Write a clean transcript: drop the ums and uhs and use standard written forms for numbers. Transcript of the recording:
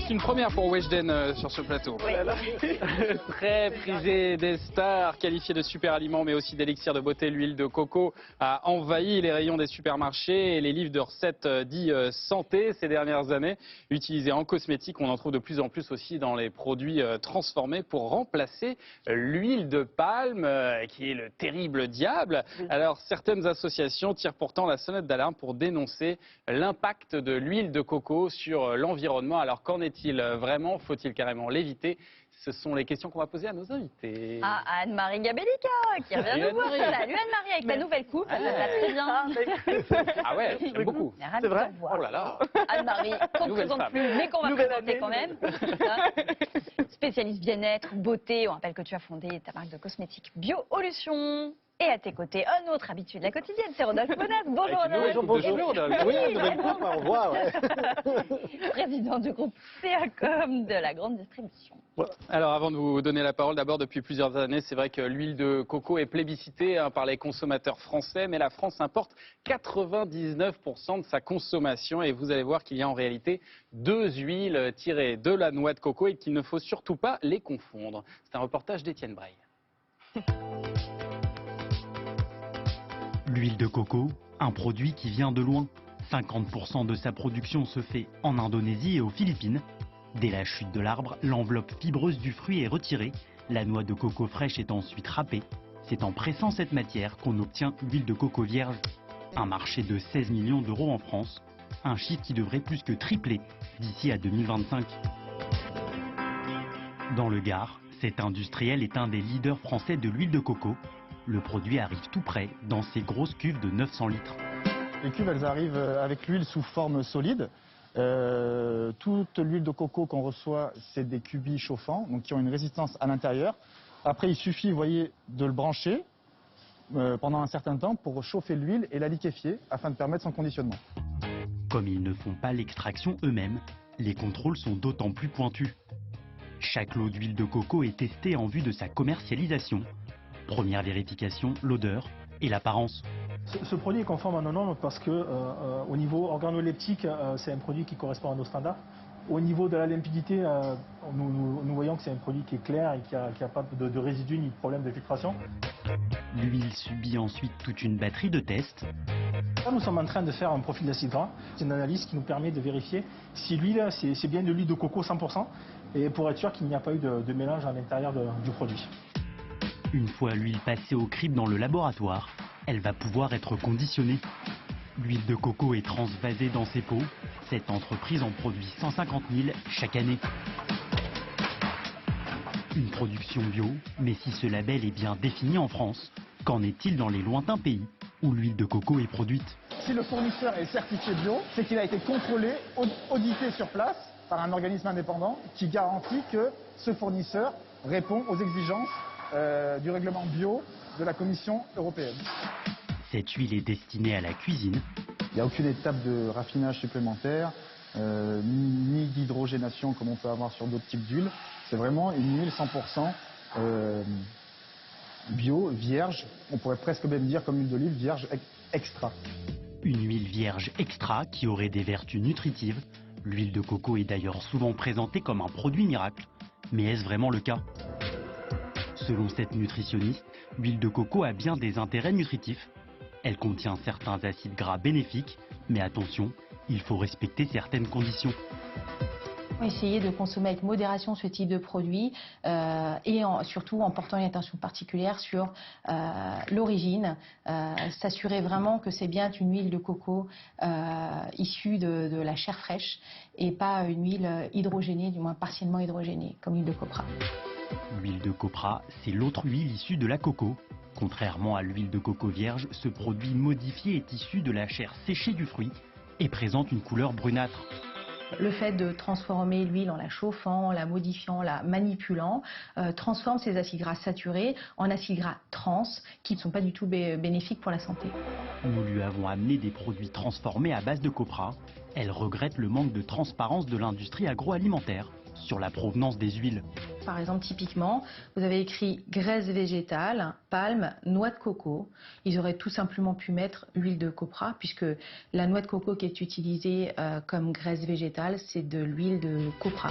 C'est une première pour Weshden sur ce plateau. Oui. Très prisé des stars, qualifié de super aliment, mais aussi d'élixir de beauté, l'huile de coco a envahi les rayons des supermarchés et les livres de recettes dits santé ces dernières années. Utilisés en cosmétique, on en trouve de plus en plus aussi dans les produits transformés pour remplacer l'huile de palme, qui est le terrible diable. Alors, certaines associations tirent pourtant la sonnette d'alarme pour dénoncer l'impact de l'huile de coco sur l'environnement. Alors, qu'en est-il vraiment? Faut-il carrément l'éviter? Ce sont les questions qu'on va poser à nos invités. Ah, Anne-Marie Gabellica, qui revient nous voir. Salut Anne-Marie, avec ta nouvelle coupe, ça va très bien. Ah ouais, j'aime beaucoup. C'est vrai? Oh là là. Anne-Marie, qu'on ne Nouvelle présente femme. plus, mais qu'on va présenter quand même. Spécialiste bien-être, beauté. On rappelle que tu as fondé ta marque de cosmétiques Bio-Olution. Et à tes côtés, un autre habitué de la quotidienne, c'est Rodolphe Bonas. Bonjour Rodolphe. Bonjour. Oui, nouvelle coupe, au revoir. Ouais. Président du groupe CACOM de la grande distribution. Alors avant de vous donner la parole, d'abord depuis plusieurs années, c'est vrai que l'huile de coco est plébiscitée par les consommateurs français, mais la France importe 99% de sa consommation et vous allez voir qu'il y a en réalité deux huiles tirées de la noix de coco et qu'il ne faut surtout pas les confondre. C'est un reportage d'Étienne Braille. L'huile de coco, un produit qui vient de loin. 50% de sa production se fait en Indonésie et aux Philippines. Dès la chute de l'arbre, l'enveloppe fibreuse du fruit est retirée. La noix de coco fraîche est ensuite râpée. C'est en pressant cette matière qu'on obtient l'huile de coco vierge. Un marché de 16 millions d'euros en France. Un chiffre qui devrait plus que tripler d'ici à 2025. Dans le Gard, cet industriel est un des leaders français de l'huile de coco. Le produit arrive tout près dans ces grosses cuves de 900 litres. Les cuves, elles arrivent avec l'huile sous forme solide. Toute l'huile de coco qu'on reçoit, c'est des cubis chauffants, donc qui ont une résistance à l'intérieur. Après, il suffit, vous voyez, de le brancher pendant un certain temps pour chauffer l'huile et la liquéfier afin de permettre son conditionnement. Comme ils ne font pas l'extraction eux-mêmes, les contrôles sont d'autant plus pointus. Chaque lot d'huile de coco est testé en vue de sa commercialisation. Première vérification, l'odeur et l'apparence. Ce produit est conforme à nos normes parce que au niveau organoleptique, c'est un produit qui correspond à nos standards. Au niveau de la limpidité, nous voyons que c'est un produit qui est clair et qui n'a pas de résidus ni de problème de filtration. L'huile subit ensuite toute une batterie de tests. Là, nous sommes en train de faire un profil d'acide gras. C'est une analyse qui nous permet de vérifier si l'huile, c'est bien de l'huile de coco 100% et pour être sûr qu'il n'y a pas eu de mélange à l'intérieur du produit. Une fois l'huile passée au crible dans le laboratoire, elle va pouvoir être conditionnée. L'huile de coco est transvasée dans ces pots. Cette entreprise en produit 150 000 chaque année. Une production bio, mais si ce label est bien défini en France, qu'en est-il dans les lointains pays où l'huile de coco est produite? Si le fournisseur est certifié bio, c'est qu'il a été contrôlé, audité sur place par un organisme indépendant qui garantit que ce fournisseur répond aux exigences du règlement bio de la Commission européenne. Cette huile est destinée à la cuisine. Il n'y a aucune étape de raffinage supplémentaire, ni d'hydrogénation comme on peut avoir sur d'autres types d'huile. C'est vraiment une huile 100% bio, vierge. On pourrait presque même dire comme huile d'olive vierge extra. Une huile vierge extra qui aurait des vertus nutritives. L'huile de coco est d'ailleurs souvent présentée comme un produit miracle. Mais est-ce vraiment le cas ? Selon cette nutritionniste, l'huile de coco a bien des intérêts nutritifs. Elle contient certains acides gras bénéfiques, mais attention, il faut respecter certaines conditions. Essayer de consommer avec modération ce type de produit et surtout en portant une attention particulière sur l'origine, s'assurer vraiment que c'est bien une huile de coco issue de la chair fraîche et pas une huile hydrogénée, du moins partiellement hydrogénée, comme l'huile de copra. L'huile de copra, c'est l'autre huile issue de la coco. Contrairement à l'huile de coco vierge, ce produit modifié est issu de la chair séchée du fruit et présente une couleur brunâtre. Le fait de transformer l'huile en la chauffant, en la modifiant, en la manipulant, transforme ces acides gras saturés en acides gras trans qui ne sont pas du tout bénéfiques pour la santé. Nous lui avons amené des produits transformés à base de copra. Elle regrette le manque de transparence de l'industrie agroalimentaire sur la provenance des huiles. Par exemple, typiquement, vous avez écrit graisse végétale, palme, noix de coco. Ils auraient tout simplement pu mettre huile de copra, puisque la noix de coco qui est utilisée comme graisse végétale, c'est de l'huile de copra.